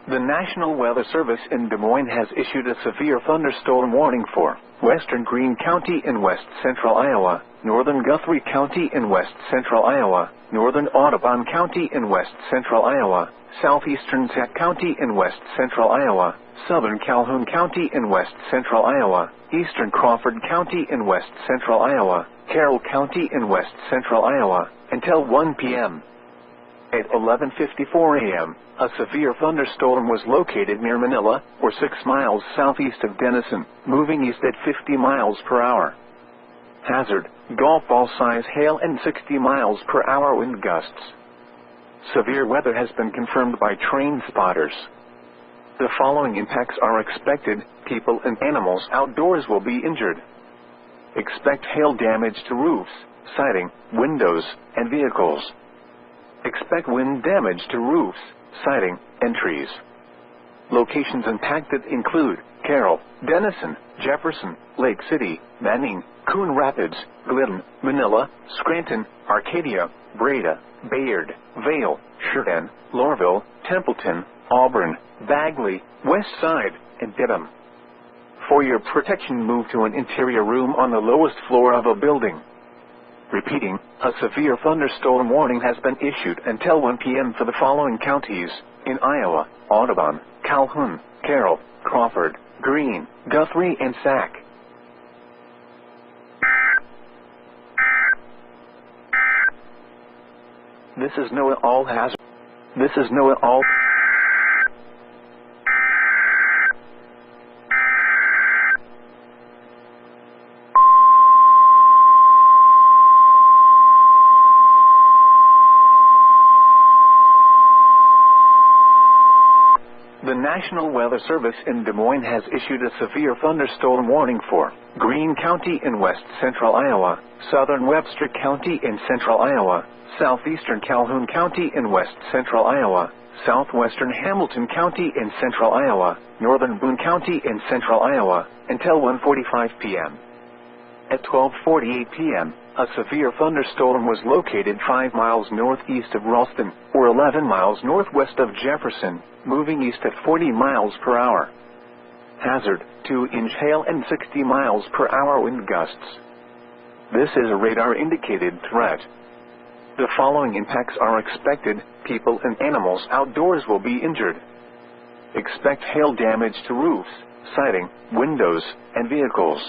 The National Weather Service in Des Moines has issued a severe thunderstorm warning for western Greene County in west central Iowa, northern Guthrie County in west central Iowa, northern Audubon County in west central Iowa, southeastern Sac County in west central Iowa, southern Calhoun County in west central Iowa, eastern Crawford County in west central Iowa, Carroll County in west central Iowa, until 1 p.m. At 11:54 a.m., a severe thunderstorm was located near Manila, or 6 miles southeast of Denison, moving east at 50 miles per hour. Hazard: golf ball size hail and 60 miles per hour wind gusts. Severe weather has been confirmed by train spotters. The following impacts are expected: people and animals outdoors will be injured. Expect hail damage to roofs, siding, windows, and vehicles. Expect wind damage to roofs, siding, and trees. Locations impacted include Carroll, Denison, Jefferson, Lake City, Manning, Coon Rapids, Glidden, Manila, Scranton, Arcadia, Breda, Bayard, Vale, Sheridan, Lorville, Templeton, Auburn, Bagley, West Side, and Dedham. For your protection, move to an interior room on the lowest floor of a building. Repeating, a severe thunderstorm warning has been issued until 1 p.m. for the following counties in Iowa: Audubon, Calhoun, Carroll, Crawford, Greene, Guthrie, and Sac. This is NOAA All Hazard. This is NOAA All. The National Weather Service in Des Moines has issued a severe thunderstorm warning for Greene County in west central Iowa, southern Webster County in central Iowa, southeastern Calhoun County in west central Iowa, southwestern Hamilton County in central Iowa, northern Boone County in central Iowa, until 1:45 p.m. At 12:48 p.m., a severe thunderstorm was located 5 miles northeast of Ralston, or 11 miles northwest of Jefferson, moving east at 40 miles per hour. Hazard: 2-inch hail and 60 miles per hour wind gusts. This is a radar-indicated threat. The following impacts are expected: people and animals outdoors will be injured. Expect hail damage to roofs, siding, windows, and vehicles.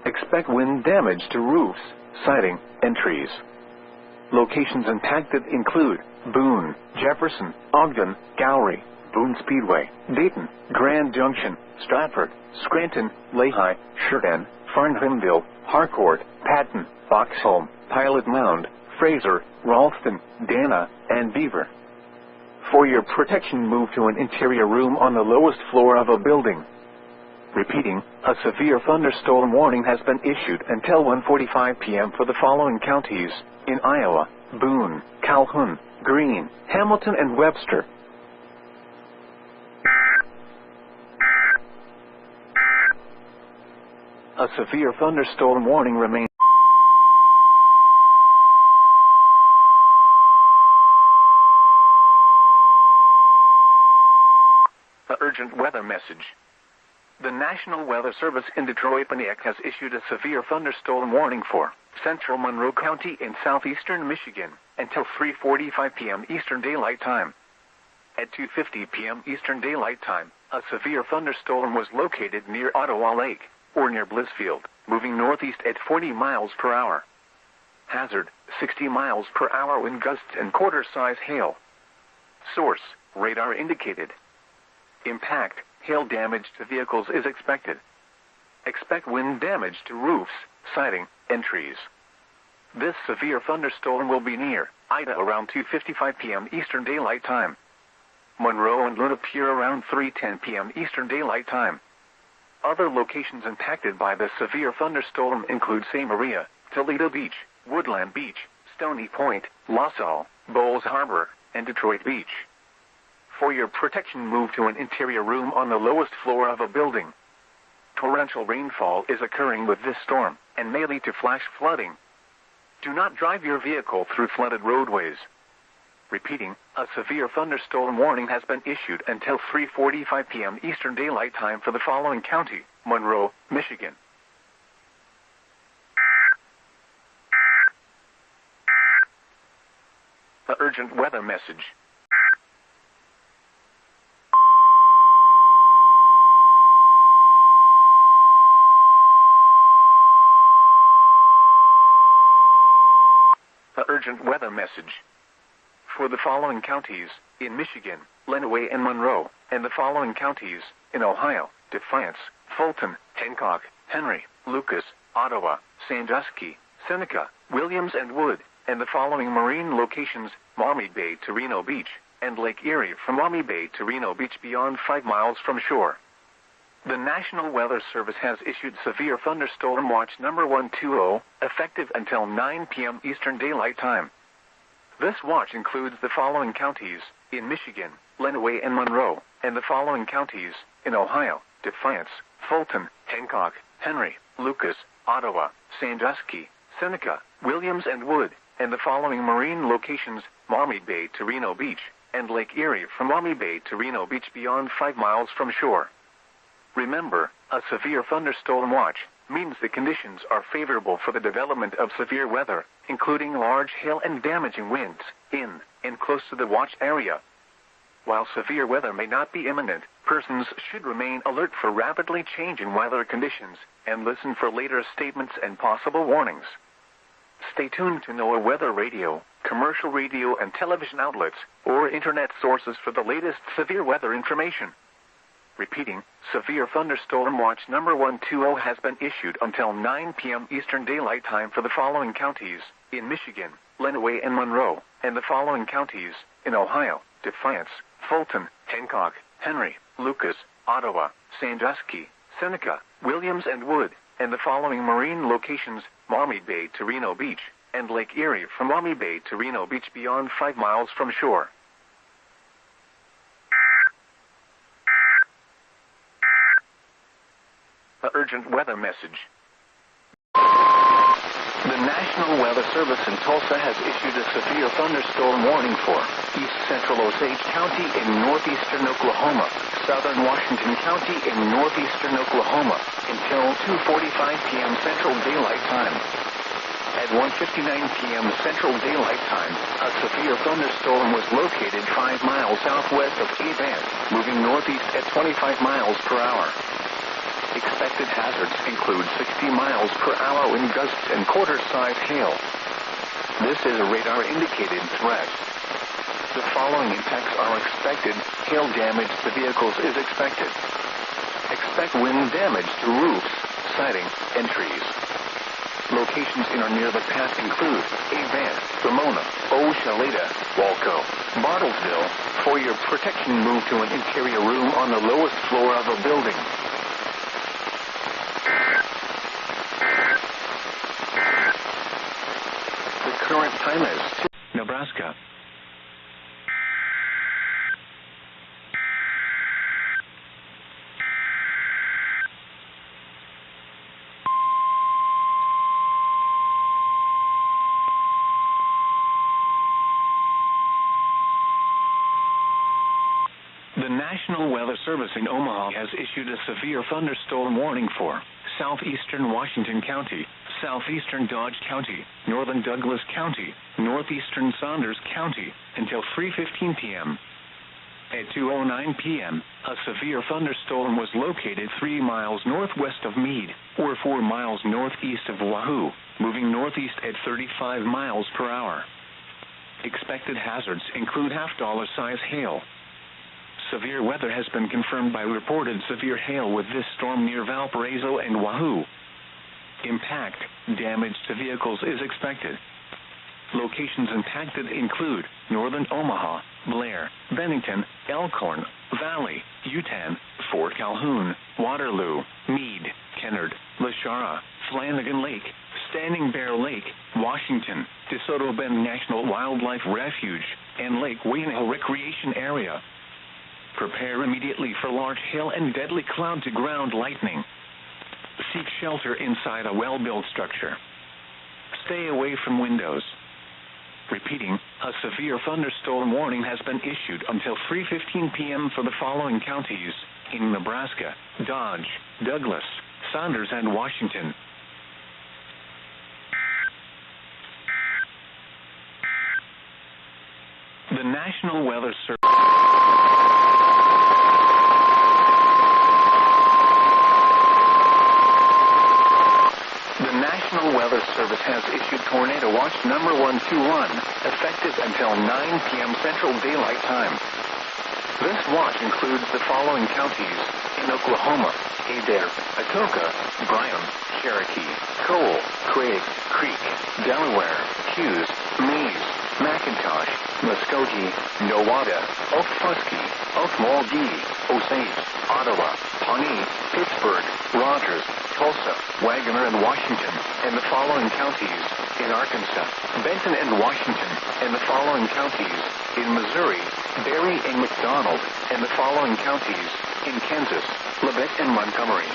Expect wind damage to roofs, siding, and trees. Locations impacted include Boone, Jefferson, Ogden, Gowrie, Boone Speedway, Dayton, Grand Junction, Stratford, Scranton, Lehigh, Sheridan, Farmville, Harcourt, Patton, Boxholm, Pilot Mound, Fraser, Ralston, Dana, and Beaver. For your protection, move to an interior room on the lowest floor of a building. Repeating, a severe thunderstorm warning has been issued until 1:45 p.m. for the following counties in Iowa: Boone, Calhoun, Greene, Hamilton, and Webster. A severe thunderstorm warning remains. The urgent weather message. The National Weather Service in Detroit-Paniac has issued a severe thunderstorm warning for central Monroe County in southeastern Michigan until 3:45 p.m. Eastern Daylight Time. At 2:50 p.m. Eastern Daylight Time, a severe thunderstorm was located near Ottawa Lake, or near Blissfield, moving northeast at 40 miles per hour. Hazard: 60 miles per hour wind gusts and quarter-size hail. Source: radar indicated. Impact: hail damage to vehicles is expected. Expect wind damage to roofs, siding, and trees. This severe thunderstorm will be near Ida around 2:55 p.m. Eastern Daylight Time. Monroe and Luna Pier around 3:10 p.m. Eastern Daylight Time. Other locations impacted by the severe thunderstorm include St. Maria, Toledo Beach, Woodland Beach, Stony Point, La Salle, Bowles Harbor, and Detroit Beach. For your protection, move to an interior room on the lowest floor of a building. Torrential rainfall is occurring with this storm, and may lead to flash flooding. Do not drive your vehicle through flooded roadways. Repeating, a severe thunderstorm warning has been issued until 3:45 p.m. Eastern Daylight Time for the following county: Monroe, Michigan. The urgent weather message. The urgent weather message. For the following counties, in Michigan, Lenawee and Monroe, and the following counties, in Ohio, Defiance, Fulton, Hancock, Henry, Lucas, Ottawa, Sandusky, Seneca, Williams and Wood, and the following marine locations: Maumee Bay to Reno Beach, and Lake Erie from Maumee Bay to Reno Beach beyond 5 miles from shore. The National Weather Service has issued Severe Thunderstorm Watch number 120, effective until 9 p.m. Eastern Daylight Time. This watch includes the following counties, in Michigan, Lenawee and Monroe, and the following counties, in Ohio, Defiance, Fulton, Hancock, Henry, Lucas, Ottawa, Sandusky, Seneca, Williams and Wood, and the following marine locations: Maumee Bay to Reno Beach, and Lake Erie from Maumee Bay to Reno Beach beyond 5 miles from shore. Remember, a severe thunderstorm watch means the conditions are favorable for the development of severe weather, including large hail and damaging winds, in and close to the watch area. While severe weather may not be imminent, persons should remain alert for rapidly changing weather conditions and listen for later statements and possible warnings. Stay tuned to NOAA weather radio, commercial radio and television outlets, or internet sources for the latest severe weather information. Repeating, Severe Thunderstorm Watch number 120 has been issued until 9 p.m. Eastern Daylight Time for the following counties, in Michigan, Lenawee and Monroe, and the following counties, in Ohio, Defiance, Fulton, Hancock, Henry, Lucas, Ottawa, Sandusky, Seneca, Williams and Wood, and the following marine locations: Maumee Bay to Reno Beach, and Lake Erie from Maumee Bay to Reno Beach beyond 5 miles from shore. The urgent weather message. The National Weather Service in Tulsa has issued a severe thunderstorm warning for east central Osage County in northeastern Oklahoma, southern Washington County in northeastern Oklahoma, until 2:45 p.m. Central Daylight Time. At 1:59 p.m. Central Daylight Time, a severe thunderstorm was located 5 miles southwest of Avon, moving northeast at 25 miles per hour. Expected hazards include 60 miles per hour wind gusts and quarter-size hail. This is a radar-indicated threat. The following impacts are expected. Hail damage to vehicles is expected. Expect wind damage to roofs, siding, and trees. Locations in or near the path include Avon, Ramona, Oshaleta, Walco, Bartlesville. For your protection, move to an interior room on the lowest floor of a building. The current time is Nebraska. The National Weather Service in Omaha has issued a severe thunderstorm warning for southeastern Washington County, southeastern Dodge County, northern Douglas County, northeastern Saunders County, until 3:15 p.m. At 2:09 p.m., a severe thunderstorm was located 3 miles northwest of Meade, or 4 miles northeast of Wahoo, moving northeast at 35 miles per hour. Expected hazards include half-dollar-size hail. Severe weather has been confirmed by reported severe hail with this storm near Valparaiso and Wahoo. Impact, damage to vehicles is expected. Locations impacted include northern Omaha, Blair, Bennington, Elkhorn, Valley, Utan, Fort Calhoun, Waterloo, Meade, Kennard, Lashara, Flanagan Lake, Standing Bear Lake, Washington, DeSoto Bend National Wildlife Refuge, and Lake Waynehill Recreation Area. Prepare immediately for large hail and deadly cloud-to-ground lightning. Seek shelter inside a well-built structure. Stay away from windows. Repeating, a severe thunderstorm warning has been issued until 3:15 p.m. for the following counties in Nebraska: Dodge, Douglas, Saunders, and Washington. The National Weather Service. The National Weather Service has issued Tornado Watch number 121, effective until 9 p.m. Central Daylight Time. This watch includes the following counties in Oklahoma: Adair, Atoka, Bryan, Cherokee, Cole, Craig, Creek, Delaware, Hughes, Maize, McIntosh, Muskogee, Nowata, Okfuskee, Okmulgee, Osage, Ottawa, Pawnee, Pittsburgh, Rogers, Tulsa, Wagoner, and Washington, and the following counties in Arkansas: Benton and Washington, and the following counties in Missouri: Berry and McDonald, and the following counties in Kansas: Labette and Montgomery.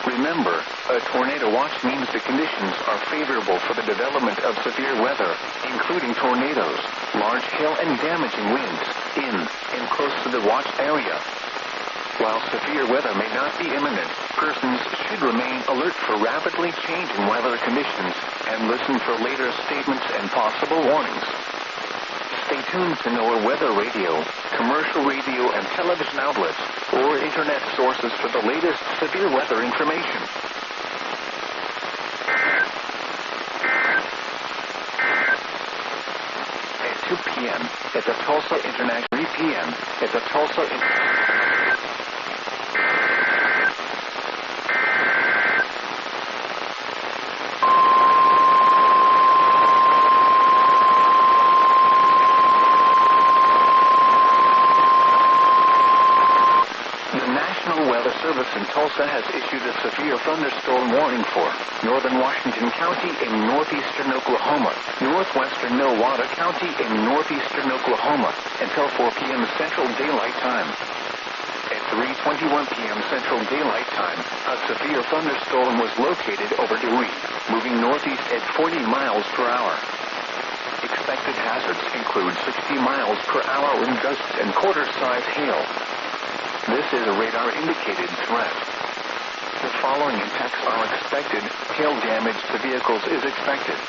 Remember, a tornado watch means the conditions are favorable for the development of severe weather, including tornadoes, large hail, and damaging winds in and close to the watch area. While severe weather may not be imminent, persons should remain alert for rapidly changing weather conditions and listen for later statements and possible warnings. Stay tuned to NOAA weather radio, commercial radio and television outlets, or internet sources for the latest severe weather information. At 2 p.m. at the Tulsa International, 3 p.m. at the Tulsa Service in Tulsa has issued a severe thunderstorm warning for northern Washington County in northeastern Oklahoma, northwestern Nowata County in northeastern Oklahoma until 4 p.m. Central Daylight Time. At 3:21 p.m. Central Daylight Time, a severe thunderstorm was located over Dewey, moving northeast at 40 miles per hour. Expected hazards include 60 miles per hour wind gusts and quarter-size hail. This is a radar-indicated threat. The following impacts are expected. Hail damage to vehicles is expected.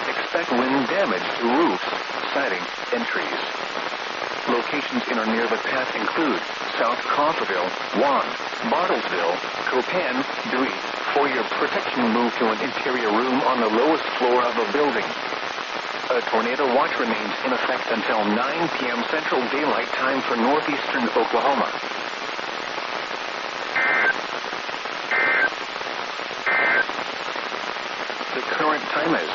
Expect wind damage to roofs, siding, and trees. Locations in or near the path include South Coffeyville, Juan, Bartlesville, Copan, Dewey. For your protection, move to an interior room on the lowest floor of a building. A tornado watch remains in effect until 9 p.m. Central Daylight Time for northeastern Oklahoma. The current time is